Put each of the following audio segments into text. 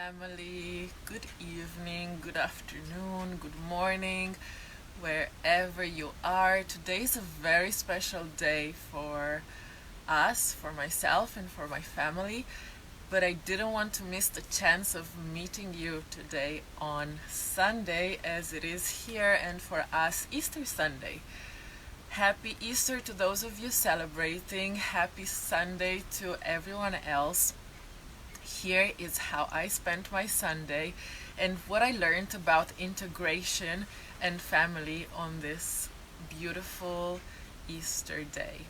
family. Good evening, good afternoon, good morning, wherever you are. Today is a very special day for us, for myself, and for my family. But I didn't want to miss the chance of meeting you today on Sunday, as it is here, and for us, Easter Sunday. Happy Easter to those of you celebrating. Happy Sunday to everyone else. Here is how I spent my Sunday and what I learned about integration and family on this beautiful Easter day.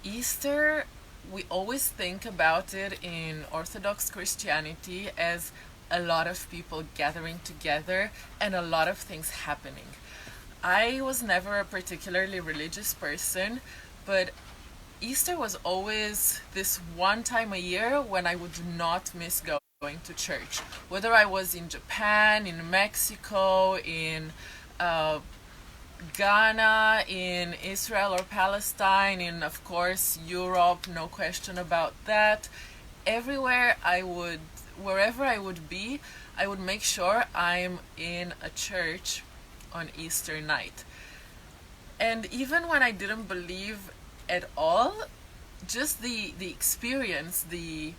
Easter, we always think about it in Orthodox Christianity as a lot of people gathering together and a lot of things happening. I was never a particularly religious person, but Easter was always this one time a year when I would not miss going to church. Whether I was in Japan, in Mexico, in Ghana, in Israel or Palestine, in, of course, Europe, no question about that. Wherever I would be, I would make sure I'm in a church on Easter night. And even when I didn't believe at all, just the experience, the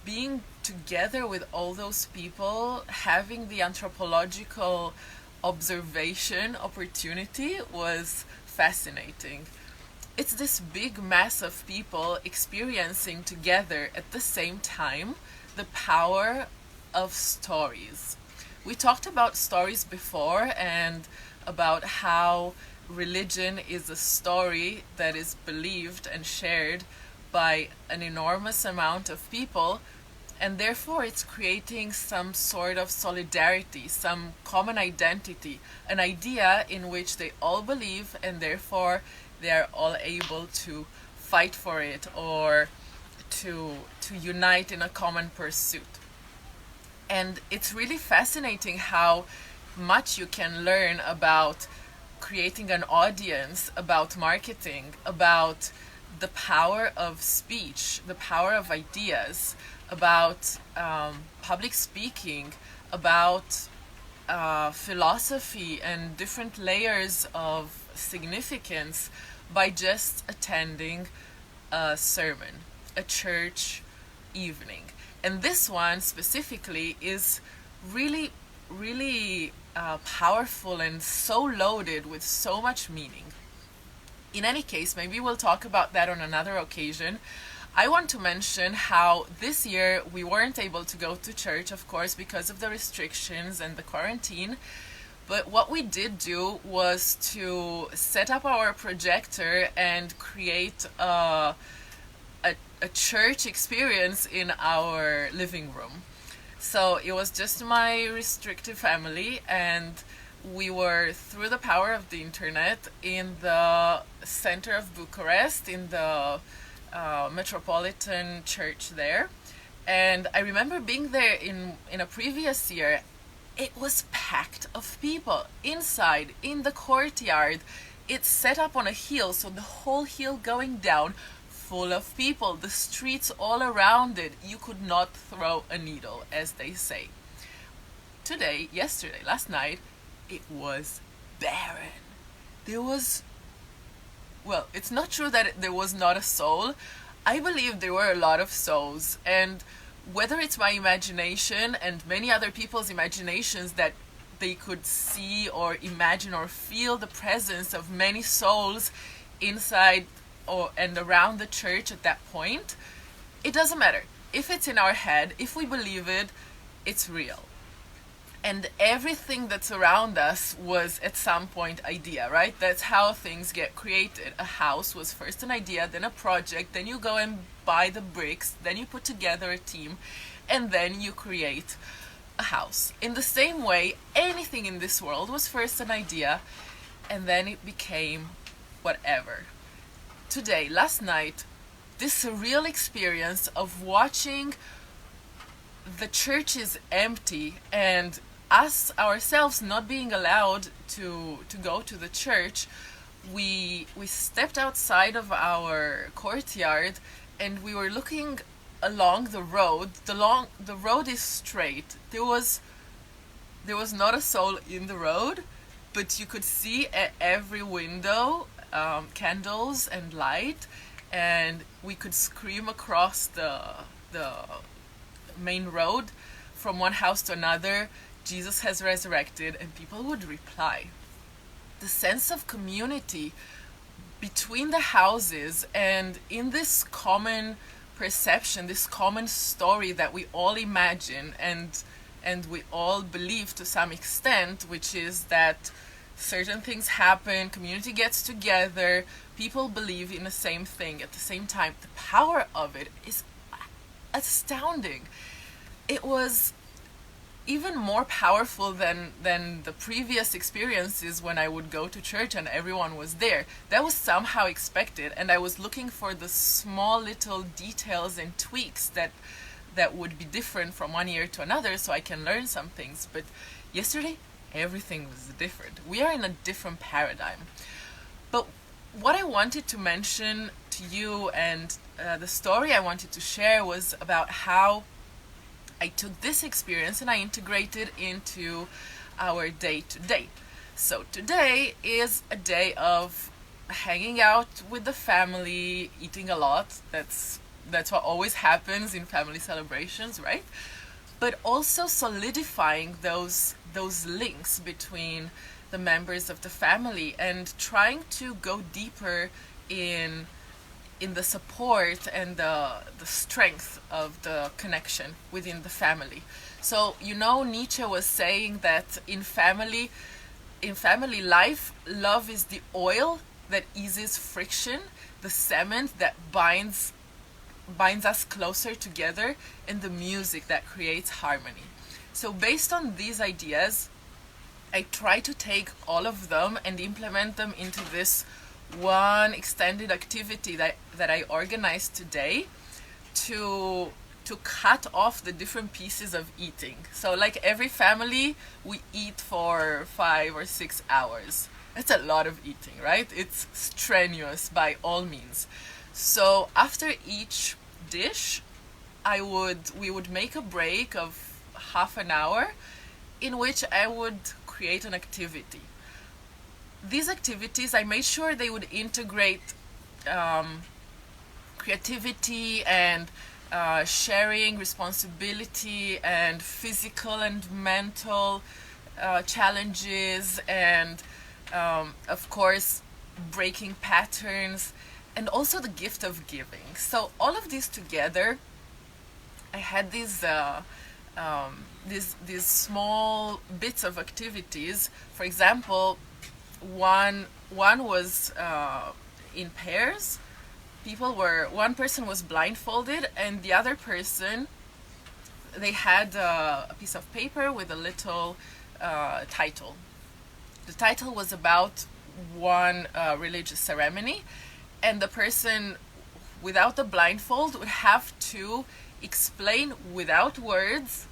being together with all those people, having the anthropological observation opportunity was fascinating. It's this big mass of people experiencing together at the same time the power of stories. We talked about stories before and about how religion is a story that is believed and shared by an enormous amount of people, and therefore it's creating some sort of solidarity, some common identity, an idea in which they all believe, and therefore they are all able to fight for it or to unite in a common pursuit. And it's really fascinating how much you can learn about creating an audience, about marketing, about the power of speech, the power of ideas, about public speaking, about philosophy and different layers of significance by just attending a sermon, a church evening. And this one specifically is really, really powerful and so loaded with so much meaning. In any case, maybe we'll talk about that on another occasion. I want to mention how this year we weren't able to go to church, of course, because of the restrictions and the quarantine. But what we did do was to set up our projector and create a church experience in our living room. So it was just my restrictive family, and we were, through the power of the internet, in the center of Bucharest, in the Metropolitan Church there. And I remember being there in a previous year. It was packed of people inside, in the courtyard. It's set up on a hill, so the whole hill going down, full of people, the streets all around it. You could not throw a needle, as they say. Last night, it was barren. It's not true that there was not a soul. I believe there were a lot of souls, and whether it's my imagination and many other people's imaginations that they could see or imagine or feel the presence of many souls inside and around the church at that point, it doesn't matter. If it's in our head, if we believe it, it's real. And everything that's around us was at some point idea, right? That's how things get created. A house was first an idea, then a project, then you go and buy the bricks, then you put together a team, and then you create a house. In the same way, anything in this world was first an idea, and then it became whatever. Last night, this surreal experience of watching the church is empty and us ourselves not being allowed to go to the church, we stepped outside of our courtyard and we were looking along the road. The road is straight. There was not a soul in the road, but you could see at every window candles and light, and we could scream across the main road from one house to another, Jesus has resurrected, and people would reply. The sense of community between the houses, and in this common perception, this common story that we all imagine and we all believe to some extent, which is that certain things happen, community gets together, people believe in the same thing at the same time. The power of it is astounding. It was even more powerful than the previous experiences when I would go to church and everyone was there. That was somehow expected, and I was looking for the small little details and tweaks that would be different from one year to another so I can learn some things. But yesterday, everything was different. We are in a different paradigm. But what I wanted to mention to you, and the story I wanted to share, was about how I took this experience and I integrated into our day-to-day. So today is a day of hanging out with the family, eating a lot. That's what always happens in family celebrations, right? But also solidifying those links between the members of the family and trying to go deeper in the support and the strength of the connection within the family. So, Nietzsche was saying that in family life, love is the oil that eases friction, the cement that binds us closer together, and the music that creates harmony. So based on these ideas, I try to take all of them and implement them into this one extended activity that I organized today to cut off the different pieces of eating. So like every family, we eat for 5 or 6 hours. That's a lot of eating, right? It's strenuous by all means. So after each dish, we would make a break of half an hour in which I would create an activity. These activities, I made sure they would integrate creativity and sharing, responsibility, and physical and mental challenges, and of course breaking patterns, and also the gift of giving. So all of these together, I had these small bits of activities. For example, one was in pairs. One person was blindfolded, and the other person, they had a piece of paper with a little title. The title was about one religious ceremony, and the person without the blindfold would have to explain without words,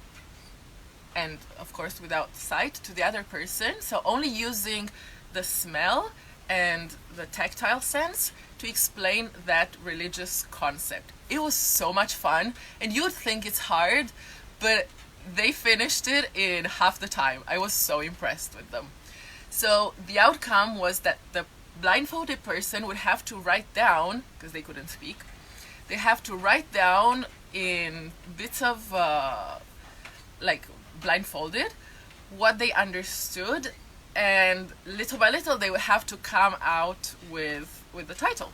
and of course without sight, to the other person, so only using the smell and the tactile sense to explain that religious concept. It was so much fun, and you would think it's hard, but they finished it in half the time. I was so impressed with them. So the outcome was that the blindfolded person would have to write down, because they couldn't speak, they have to write down in bits of blindfolded what they understood, and little by little they would have to come out with the title.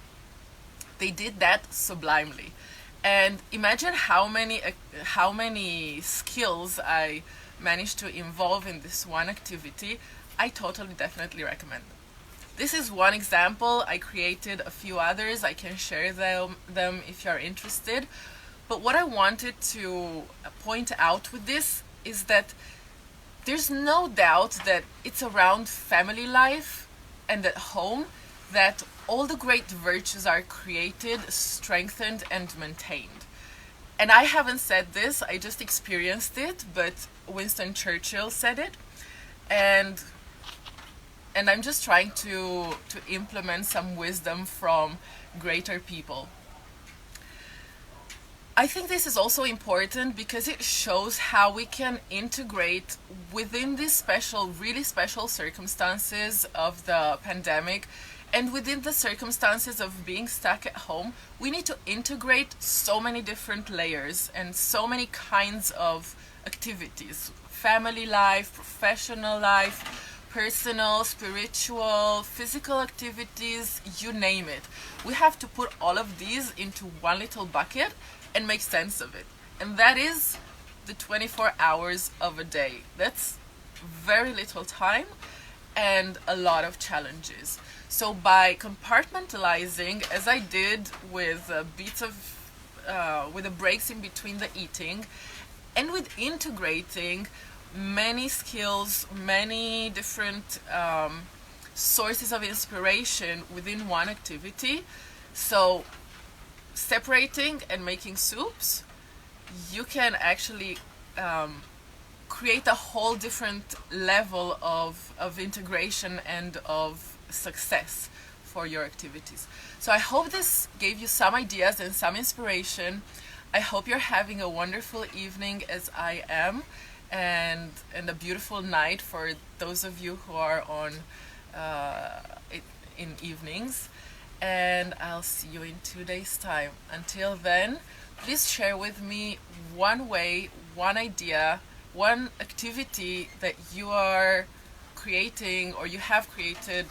They did that sublimely, and imagine how many skills I managed to involve in this one activity. I totally, definitely recommend them. This is one example. I created a few others. I can share them if you're interested. But what I wanted to point out with this is that there's no doubt that it's around family life and at home that all the great virtues are created, strengthened, and maintained. And I haven't said this, I just experienced it, but Winston Churchill said it. And I'm just trying to implement some wisdom from greater people. I think this is also important because it shows how we can integrate within these special, really special circumstances of the pandemic, and within the circumstances of being stuck at home. We need to integrate so many different layers and so many kinds of activities: family life, professional life, personal, spiritual, physical activities, you name it. We have to put all of these into one little bucket and make sense of it. And that is the 24 hours of a day. That's very little time and a lot of challenges. So by compartmentalizing, as I did with with the breaks in between the eating, and with integrating many skills, many different sources of inspiration within one activity. So separating and making soups, you can actually create a whole different level of integration and of success for your activities. So I hope this gave you some ideas and some inspiration. I hope you're having a wonderful evening as I am, and a beautiful night for those of you who are on in evenings. And I'll see you in 2 days' time. Until then, please share with me one way, one idea, one activity that you are creating, or you have created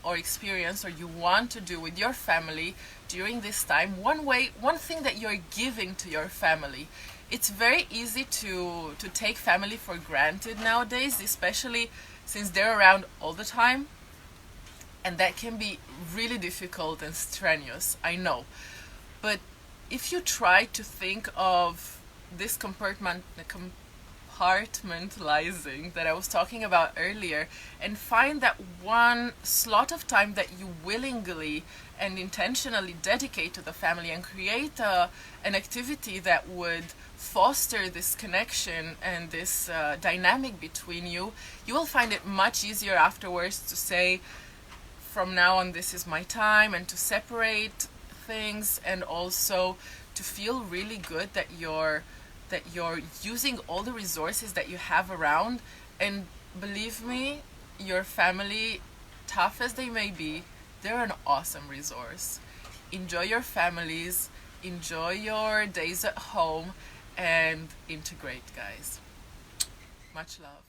or experienced, or you want to do with your family during this time. One way, one thing that you're giving to your family. It's very easy to take family for granted nowadays, especially since they're around all the time. And that can be really difficult and strenuous, I know. But if you try to think of this compartmentalizing that I was talking about earlier, and find that one slot of time that you willingly and intentionally dedicate to the family, and create an activity that would foster this connection and this dynamic between you, you will find it much easier afterwards to say, from now on, this is my time, and to separate things, and also to feel really good that you're using all the resources that you have around. And believe me, your family, tough as they may be, they're an awesome resource. Enjoy your families, enjoy your days at home, and integrate, guys. Much love.